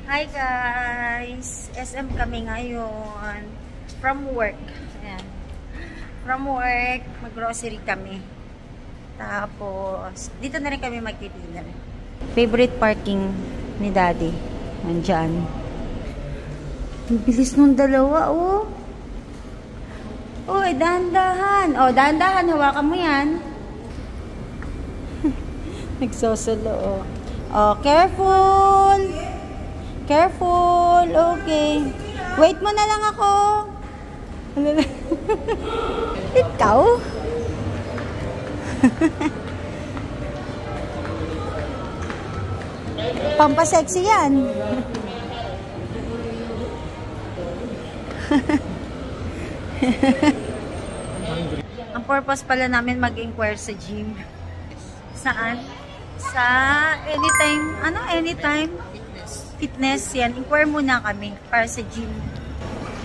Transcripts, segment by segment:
Hi guys! SM kami ngayon. From work. Ayan. From work, mag-grocery kami. Tapos, dito na rin kami magtitinan. Favorite parking ni Daddy. Nandyan. Ang bilis nung dalawa, oh. Uy, dahan-dahan. Oh, dahan-dahan. Hawakan mo yan. Nagsosolo, oh. Oh, careful! Careful! Okay. Wait mo na lang ako. Ikaw? Pampasexy yan. Ang purpose pala namin mag-inquire sa gym. Saan? Sa anytime, anytime fitness yan. Inquire muna kami para sa gym.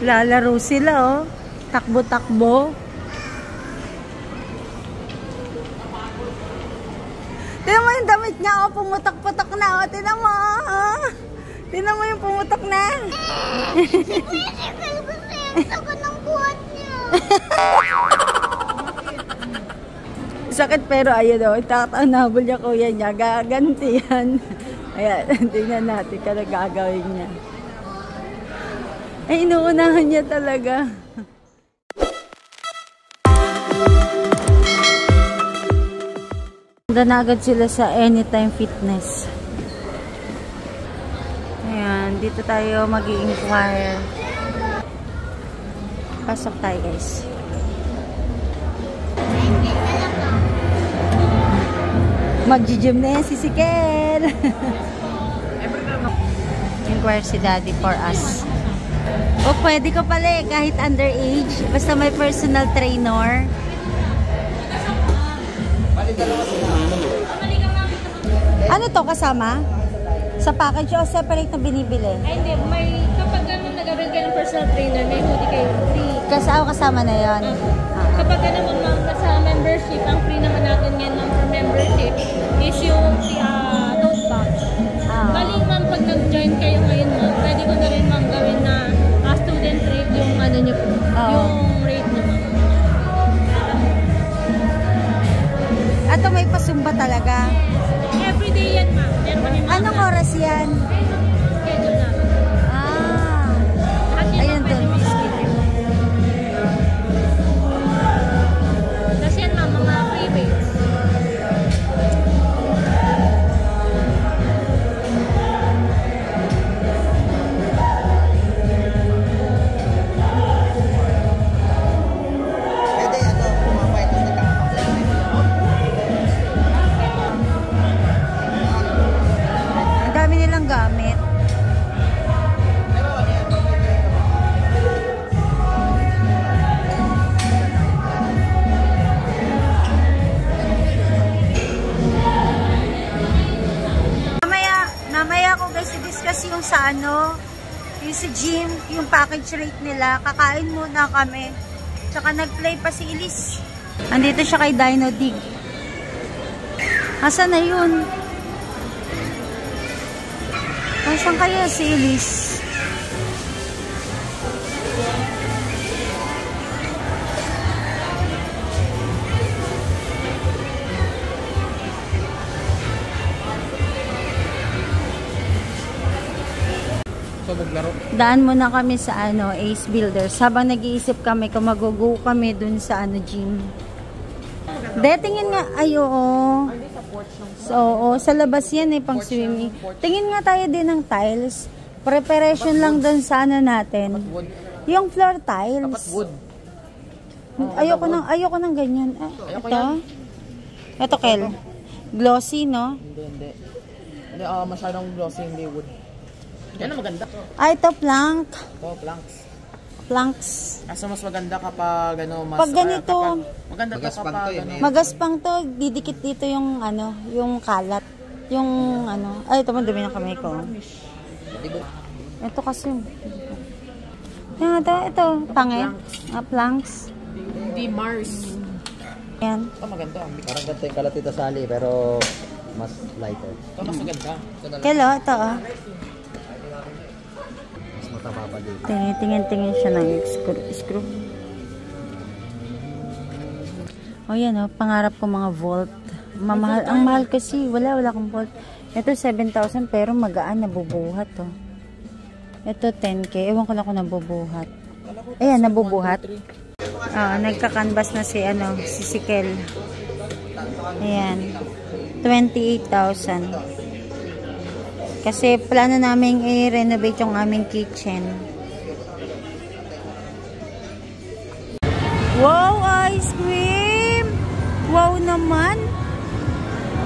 Lalaro sila, oh. Takbo-takbo. Tignan mo yung damit niya, oh. Pumutok-putok na, oh. Tignan mo, oh. Tignan mo yung pumutok na. Gusto ko ng buhat niya. Sakit pero ayun, oh. Nabol niya kuya niya. Gaganti yan. Ayan, tingnan natin kung ano gagawin niya. Ay, inuunahan niya talaga. Punta na agad sila sa Anytime Fitness. Ayan, dito tayo mag-i-inquire. Pasok tayo, guys. Mag-gym na yan si Sikel. Inquire si Daddy for us. O, pwede ko pala kahit underage. Basta may personal trainer. Ano to kasama? Sa package o separate na binibili? Ay, hindi. May, kapag nag-avail kayo ng personal trainer, may hoodie kayo free. Kasama na yon. Kapag naman sa membership, ang free naman natin ngayon for membership is yung tote bag. Bali ma'am, pag nag-join kayo ngayon ma'am, pwede ko na rin ma'am gawin na student rate yung ano nyo po, yung rate nyo ma'am. Ato may pasumba talaga? Yes. Everyday yan ma'am. Anong oras yan? Schedule na. Ayun doon. Kasi yan ma'am, mga free weights. Gamit. Mamaya ko guys i-discuss yung sa yung sa gym, yung package rate nila. Kakain muna kami. Tsaka nag-play pa si Elise. Andito siya kay Dino Dig. Asan na yun? Saan kaya si Elise? Daan muna kami sa Ace Builders. Habang nag-iisip kami kung mag-go kami dun sa gym. Tingin nga, ay oo. So, sa labas yan pang swimming. Tingin nga tayo din ng tiles. Preparation lang dun sa natin. Yung floor tiles. Ayoko ng ganyan. Ito, Kel. Glossy, no? Hindi. Hindi, masyadong glossy, hindi wood. Yan ang maganda. Ito, plank. Ito, planks. Planks. Kaso mas maganda kapag mas... Pag ganito. Maganda to kapag magaspang to, didikit dito yung yung kalat. Yung ay, ito man dumi ng kamay ko. Ito kasi. Ito, pangit. Planks. Hindi Mars. Yan. Ito maganda. Parang ganito yung kalatita sali pero mas lighter. Ito mas maganda. Kelo, ito mataba pa dito. Tingin siya ng screw. O yan o, pangarap ko mga volt. Mamahal, ang mahal kasi, wala akong volt. Ito 7,000 pero magaan, nabubuhat o. Ito 10K, ewan ko lang kung nabubuhat. Ayan, nabubuhat. Nagka-canvas na si Sikel. Ayan, 28,000. Kasi plano namin i-renovate yung aming kitchen. Wow, ice cream! Wow naman!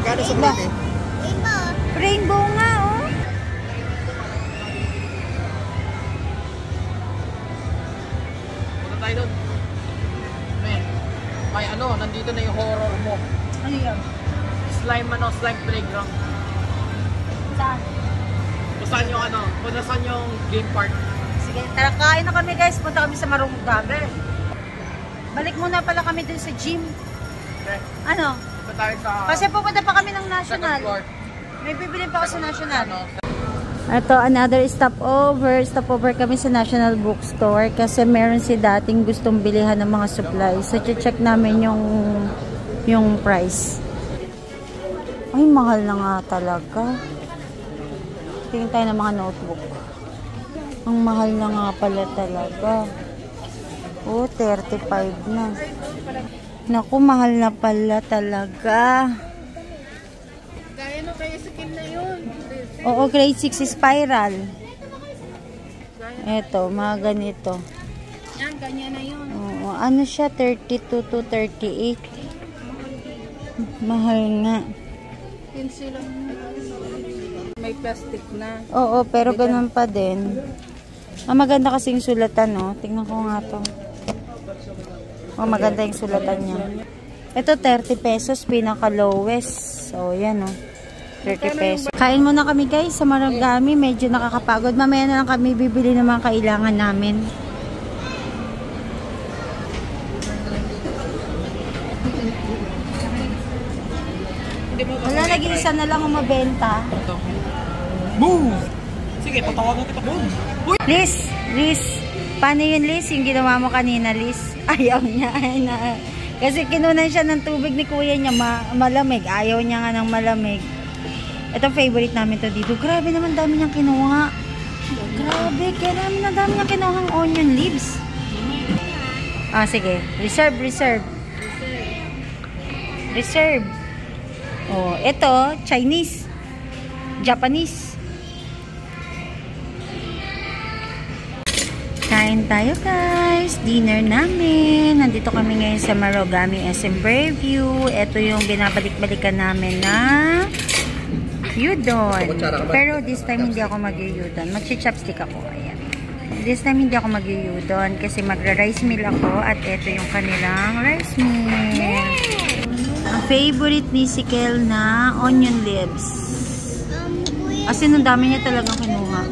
Magkano sa plate? Rainbow nga, oh! Punta tayo doon. May nandito na yung horror mo. Ano yan? Slime playground. Saan? Kung saan yung game park. Sige, tara, kain na kami guys. Punta kami sa Marong Dagat. Balik muna pala kami dun sa gym. Okay. Ano? Punta tayo sa Kasi pupunta pa kami ng National. second floor. May bibili pa ako sa National. Ito, another stopover. Stopover kami sa National Bookstore kasi meron si dating gustong bilihan ng mga supplies. So, check namin yung price. Ay, mahal na nga talaga. Tingin tayo ng mga notebook. Ang mahal na nga pala talaga. Oh, 35 na. Naku, mahal na pala talaga. Kaya no, kaya skin na yun. Oo, grade 6 spiral. Eto, mga ganito. Yan, ganyan na yun. Oo, ano siya? 32 to 38. Mahal nga. May plastic na. Oo, pero ganun pa din. Ang maganda kasing sulatan, no? Tingnan ko nga to. Oh, maganda yung sulatan niya. Ito, 30 pesos, pinaka-lowest. So, yan, no? 30 pesos. Kain muna kami, guys, sa Maragami. Medyo nakakapagod. Mamaya na lang kami bibili ng mga kailangan namin. Wala, nag-iisa na lang umabenta. Move! Sige, patawagan kita. Move! Liz, paano yun, Liz? Yung ginawa mo kanina, Liz? Ayaw niya. Kasi kinunan siya ng tubig ni kuya niya, malamig. Ayaw niya nga ng malamig. Ito, favorite namin to dito. Grabe naman, dami niyang kinuha. Grabe, kaya dami niyang kinuhang onion leaves. Sige. Reserve. Oh, ito, Chinese. Japanese. Kain tayo, guys. Dinner namin. Nandito kami ngayon sa Marogami SM Fairview. Ito yung binabalik-balikan namin na udon. Pero this time hindi ako mag-udon. Mag-chopstick ako. Ayan. This time hindi ako mag-udon kasi magra-rice meal ako at ito yung kanilang rice meal. Ang favorite ni Sikel na onion leaves. Kasi nung dami niya talagang kinuha.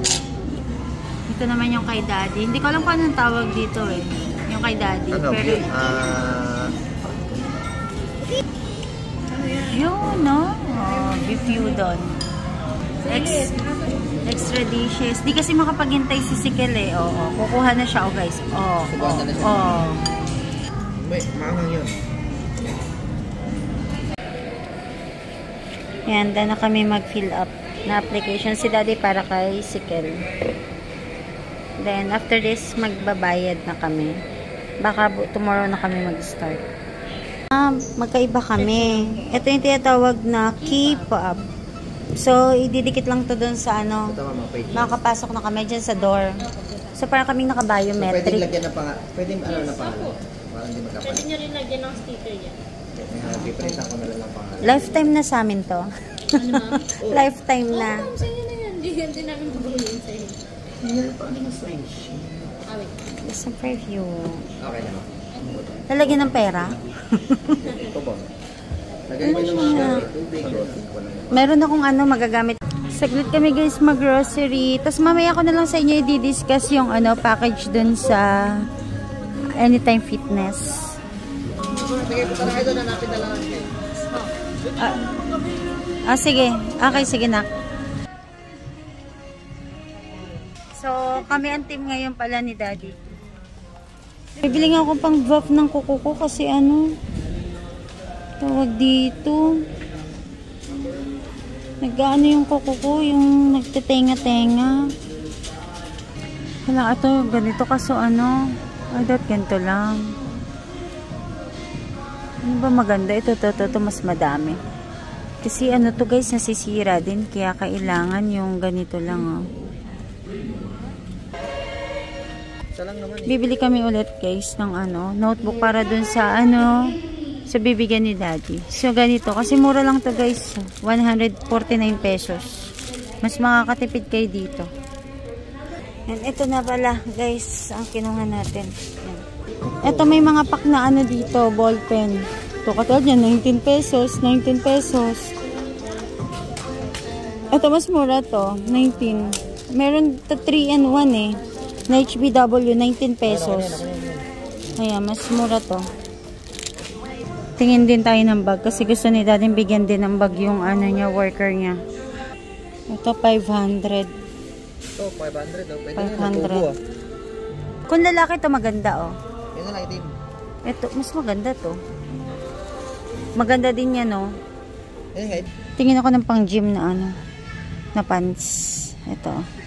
Ito naman yung kay Daddy. Hindi ko alam kung anong tawag dito eh. Yung kay Daddy. Pero yun, no? Beef udon. Extra dishes. Di kasi makapaghintay si Sikel eh. Kukuha na siya, guys. May, maangang yun. Yan, na kami mag-fill up na application si Daddy para kay Sikel. Then, after this, magbabayad na kami. Baka tomorrow na kami mag-start. Magkaiba kami. Ito yung tinatawag na K-pop. So, ididikit lang to dun sa makakapasok na kami dyan sa door. So, parang kaming naka-biometric. Pwede lagyan na pangalan. Pwede na pangalan. Parang hindi magkapalit. Pwede nyo rin lagyan ng sticker yan. Piprint ako na lang pangalan. Lifetime na sa amin to. Lifetime na. Sa'yo na yan. Hindi namin bubulin sa'yo. Paano mas French? Wait. It's a preview. Okay na. Lalagyan ng pera? Ito ba? Lagyan mo ng tubig. Meron akong magagamit. Saglit kami guys mag-grocery. Tapos mamaya ko na lang sa inyo i-discuss yung package dun sa Anytime Fitness. Sige, punta na kayo doon. Hanapin na lang natin. Sige. Okay, sige na. So So, kami ang team ngayon pala ni Daddy. Bibili nga ako pang buff ng kuko ko kasi ano, tawag dito. Nag-ano yung kuko ko, yung nagtitenga-tenga. Wala, ito, ganito kaso ano, ay, ganito lang. Ano ba maganda? Ito, mas madami. Kasi ano to guys, nasisira din. Kaya kailangan yung ganito lang, oh. Bibili kami ulit guys ng ano, notebook para dun sa ano, sa bibigyan ni Daddy. So ganito, kasi mura lang to guys. 149 pesos. Mas makakatipid kayo dito. Yan, ito na pala guys, ang kinuha natin. Yan. Ito may mga pack na ano dito, ball pen. Ito katulad yan, 19 pesos, 19 pesos. Ito mas mura to, 19. Meron to 3 and 1 eh. Na HBW, 19 pesos. Ayan, mas mura to. Tingin din tayo ng bag kasi gusto ni Daddy bigyan din ng bag yung ano niya, worker niya. Ito 500. Ito 500 oh. Pwede 500. Kung lalaki to maganda oh. Yan na lang itim. Ito, mas maganda to. Maganda din yan oh. Yan guys. Tingin ako ng pang gym na ano, na pants. Ito.